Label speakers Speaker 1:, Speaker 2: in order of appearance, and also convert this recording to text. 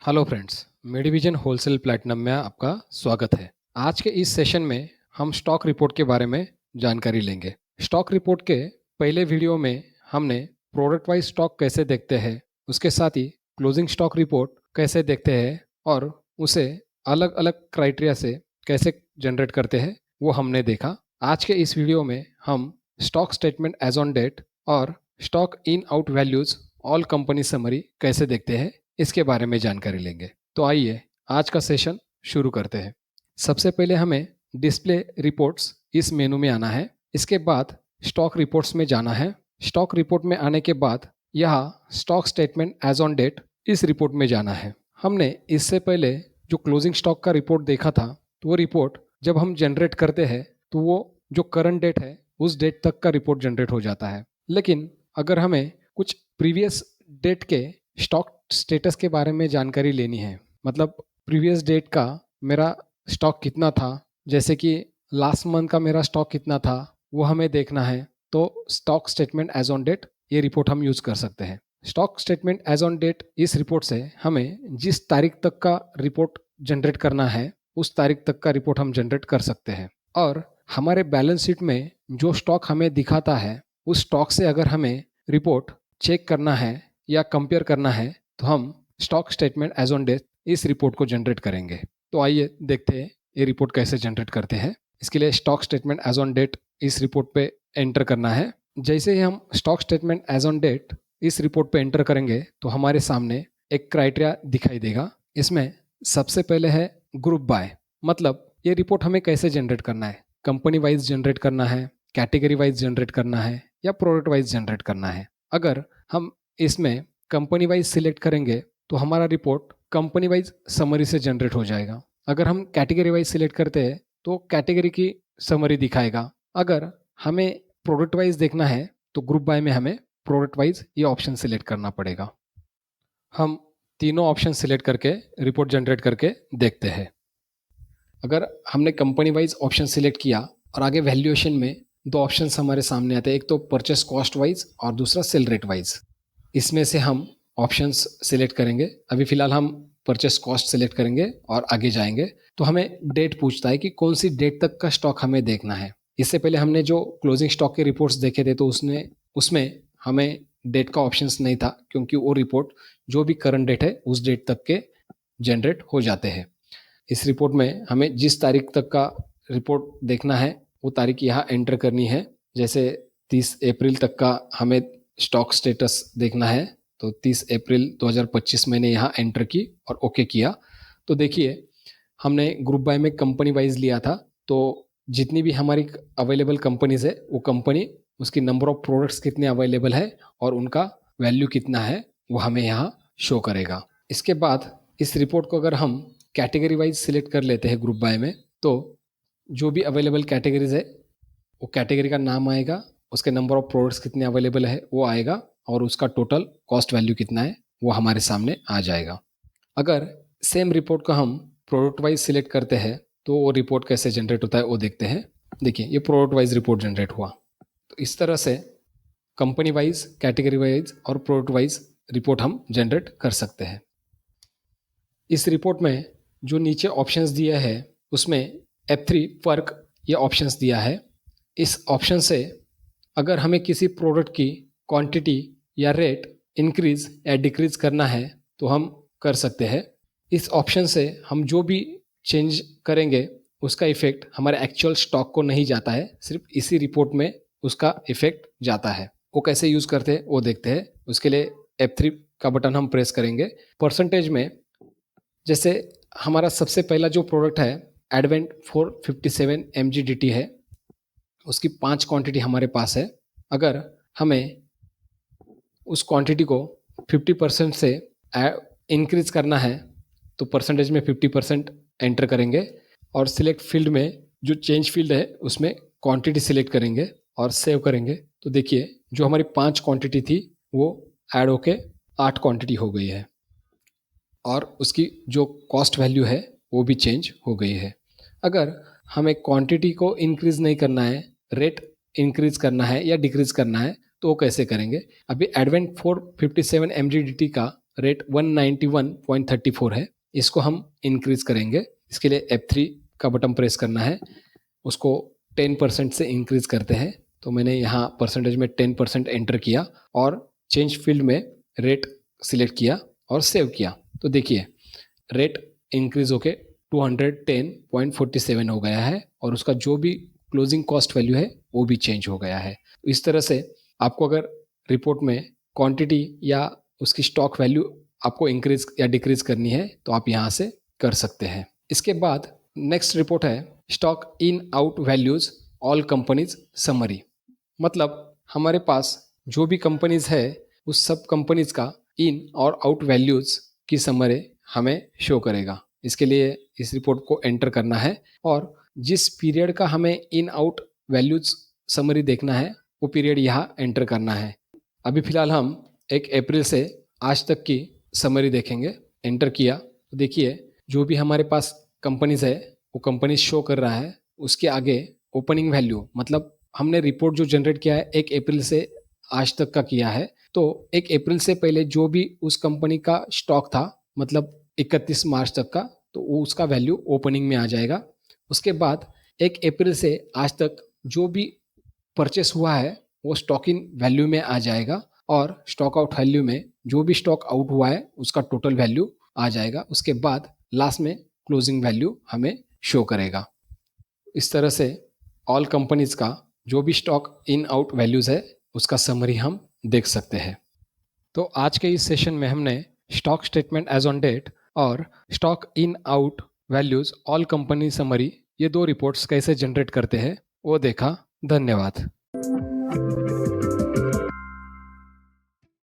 Speaker 1: Hello friends, Medivision wholesale platinum में आपका स्वागत है। आज के इस सेशन में हम स्टॉक रिपोर्ट के बारे में जानकारी लेंगे। स्टॉक रिपोर्ट के पहले वीडियो में हमने प्रोडक्ट वाइज स्टॉक कैसे देखते हैं, उसके साथ ही क्लोजिंग स्टॉक रिपोर्ट कैसे देखते हैं और उसे अलग अलग क्राइटेरिया से कैसे जनरेट करते हैं वो हमने देखा। आज के इस वीडियो में हम stock statement as on date और stock in out values all company summary कैसे देखते हैं इसके बारे में जानकारी लेंगे। तो आइए आज का सेशन शुरू करते हैं। सबसे पहले हमें डिस्प्ले रिपोर्ट्स इस मेनू में आना है। इसके बाद स्टॉक रिपोर्ट्स में जाना है। स्टॉक रिपोर्ट में आने के बाद यहाँ stock statement as on date इस रिपोर्ट में जाना है। हमने इससे पहले जो क्लोजिंग स्टॉक का रिपोर्ट देखा था, तो वो रिपोर्ट जब हम जनरेट करते हैं तो वो जो करंट डेट है उस डेट तक का रिपोर्ट जनरेट हो जाता है। लेकिन अगर हमें कुछ प्रीवियस डेट के स्टॉक स्टेटस के बारे में जानकारी लेनी है, मतलब प्रीवियस डेट का मेरा स्टॉक कितना था, जैसे कि लास्ट मंथ का मेरा स्टॉक कितना था, वो हमें देखना है, तो stock statement as on date ये रिपोर्ट हम यूज कर सकते हैं। Stock statement as on date इस रिपोर्ट से हमें जिस तारीख तक का रिपोर्ट जनरेट करना है उस तारीख तक का रिपोर्ट हम जनरेट कर सकते हैं। और हमारे बैलेंस शीट में जो स्टॉक हमें दिखाता है उस स्टॉक से अगर हमें रिपोर्ट चेक करना है या कंपेयर करना है तो हम stock statement as on date इस रिपोर्ट को जनरेट करेंगे। तो आइए देखते हैं ये रिपोर्ट कैसे जनरेट करते हैं। इसके लिए stock statement as on date इस रिपोर्ट पे एंटर करना है। जैसे ही हम stock statement as on date इस रिपोर्ट पे एंटर करेंगे तो हमारे सामने एक क्राइटेरिया दिखाई देगा। इसमें सबसे पहले है ग्रुप बाय, मतलब ये रिपोर्ट हमें कैसे जनरेट करना है, कंपनी वाइज जनरेट करना है, कैटेगरी वाइज जनरेट करना है या प्रोडक्ट वाइज जनरेट करना है। अगर हम इसमें कंपनी वाइज सिलेक्ट करेंगे तो हमारा रिपोर्ट कंपनी वाइज समरी से जनरेट हो जाएगा। अगर हम कैटेगरी वाइज सिलेक्ट करते हैं तो कैटेगरी की समरी दिखाएगा। अगर हमें प्रोडक्ट वाइज देखना है तो ग्रुप बाय में हमें प्रोडक्ट वाइज ये ऑप्शन सिलेक्ट करना पड़ेगा। हम तीनों ऑप्शन सिलेक्ट करके रिपोर्ट जनरेट करके देखते हैं। अगर हमने कंपनी वाइज ऑप्शन सिलेक्ट किया और आगे वैल्यूएशन में दो ऑप्शन हमारे सामने आते हैं, एक तो परचेस कॉस्ट वाइज और दूसरा सेल रेट वाइज। इसमें से हम ऑप्शंस सिलेक्ट करेंगे। अभी फिलहाल हम परचेस कॉस्ट सिलेक्ट करेंगे और आगे जाएंगे तो हमें डेट पूछता है कि कौन सी डेट तक का स्टॉक हमें देखना है। इससे पहले हमने जो क्लोजिंग स्टॉक के रिपोर्ट्स देखे थे तो उसमें हमें डेट का ऑप्शंस नहीं था, क्योंकि वो रिपोर्ट जो भी करंट डेट है उस डेट तक के जनरेट हो जाते हैं। इस रिपोर्ट में हमें जिस तारीख तक का रिपोर्ट देखना है वो तारीख यहाँ एंटर करनी है। जैसे 30 अप्रैल तक का हमें स्टॉक स्टेटस देखना है तो 30 अप्रैल 2025 मैंने यहाँ एंटर की और ओके किया। तो देखिए हमने ग्रुप बाय में कंपनी वाइज लिया था, तो जितनी भी हमारी अवेलेबल कंपनीज है वो कंपनी, उसकी नंबर ऑफ प्रोडक्ट्स कितने अवेलेबल है और उनका वैल्यू कितना है वो हमें यहाँ शो करेगा। इसके बाद इस रिपोर्ट को अगर हम कैटेगरी वाइज सिलेक्ट कर लेते हैं ग्रुप बाय में, तो जो भी अवेलेबल कैटेगरीज है वो कैटेगरी का नाम आएगा, उसके नंबर ऑफ प्रोडक्ट्स कितने अवेलेबल है वो आएगा और उसका टोटल कॉस्ट वैल्यू कितना है वो हमारे सामने आ जाएगा। अगर सेम रिपोर्ट को हम प्रोडक्ट वाइज सिलेक्ट करते हैं तो वो रिपोर्ट कैसे जनरेट होता है वो देखते हैं। देखिए ये प्रोडक्ट वाइज रिपोर्ट जनरेट हुआ। तो इस तरह से कंपनी वाइज, कैटेगरी वाइज और प्रोडक्ट वाइज रिपोर्ट हम जनरेट कर सकते हैं। इस रिपोर्ट में जो नीचे ऑप्शंस दिए हैं उसमें F3 वर्क ये ऑप्शंस दिया है। इस ऑप्शन से अगर हमें किसी प्रोडक्ट की क्वांटिटी या रेट इंक्रीज या डिक्रीज करना है तो हम कर सकते हैं। इस ऑप्शन से हम जो भी चेंज करेंगे उसका इफेक्ट हमारे एक्चुअल स्टॉक को नहीं जाता है, सिर्फ इसी रिपोर्ट में उसका इफेक्ट जाता है। वो कैसे यूज़ करते हैं वो देखते हैं। उसके लिए F3 का बटन हम प्रेस करेंगे। परसेंटेज में जैसे हमारा सबसे पहला जो प्रोडक्ट है एडवेंट 457 mgdt है, उसकी 5 क्वांटिटी हमारे पास है। अगर हमें उस क्वांटिटी को 50% से इंक्रीज करना है तो परसेंटेज में 50% एंटर करेंगे और सिलेक्ट फील्ड में जो चेंज फील्ड है उसमें क्वांटिटी सिलेक्ट करेंगे और सेव करेंगे। तो देखिए जो हमारी 5 क्वांटिटी थी वो ऐड होके 8 क्वांटिटी हो गई है और उसकी जो कॉस्ट वैल्यू है वो भी चेंज हो गई है। अगर हमें क्वांटिटी को इंक्रीज नहीं करना है, रेट इंक्रीज करना है या डिक्रीज करना है तो वो कैसे करेंगे। अभी एडवेंट 457 mgdt का रेट 191.34 है, इसको हम इंक्रीज करेंगे। इसके लिए F3 का बटन प्रेस करना है, उसको 10% से इंक्रीज करते हैं। तो मैंने यहाँ परसेंटेज में 10% एंटर किया और चेंज फील्ड में रेट सिलेक्ट किया और सेव किया। तो देखिए रेट इंक्रीज होके 210.47 हो गया है और उसका जो भी क्लोजिंग कॉस्ट वैल्यू है वो भी चेंज हो गया है। इस तरह से आपको अगर रिपोर्ट में क्वांटिटी या उसकी स्टॉक वैल्यू आपको इंक्रीज या डिक्रीज करनी है तो आप यहाँ से कर सकते हैं। इसके बाद नेक्स्ट रिपोर्ट है stock in out values all companies summary. मतलब हमारे पास जो भी कंपनीज है उस सब कंपनीज का इन और आउट वैल्यूज की समरी हमें शो करेगा। इसके लिए इस रिपोर्ट को एंटर करना है और जिस पीरियड का हमें इन आउट वैल्यूज समरी देखना है वो पीरियड यहाँ एंटर करना है। अभी फिलहाल हम 1 अप्रैल से आज तक की समरी देखेंगे। एंटर किया तो देखिए जो भी हमारे पास कंपनीज है वो कंपनीज शो कर रहा है। उसके आगे ओपनिंग वैल्यू, मतलब हमने रिपोर्ट जो जनरेट किया है 1 अप्रैल से आज तक का किया है, तो 1 अप्रैल से पहले जो भी उस कंपनी का स्टॉक था, मतलब 31 मार्च तक का, तो वो उसका वैल्यू ओपनिंग में आ जाएगा। उसके बाद 1 अप्रैल से आज तक जो भी परचेस हुआ है वो स्टॉक इन वैल्यू में आ जाएगा और स्टॉक आउट वैल्यू में जो भी स्टॉक आउट हुआ है उसका टोटल वैल्यू आ जाएगा। उसके बाद लास्ट में क्लोजिंग वैल्यू हमें शो करेगा। इस तरह से ऑल कंपनीज का जो भी स्टॉक इन आउट वैल्यूज है उसका समरी हम देख सकते हैं। तो आज के इस सेशन में हमने stock statement as on date और stock in out values all company summary, ये 2 रिपोर्ट्स कैसे जनरेट करते हैं वो देखा। धन्यवाद।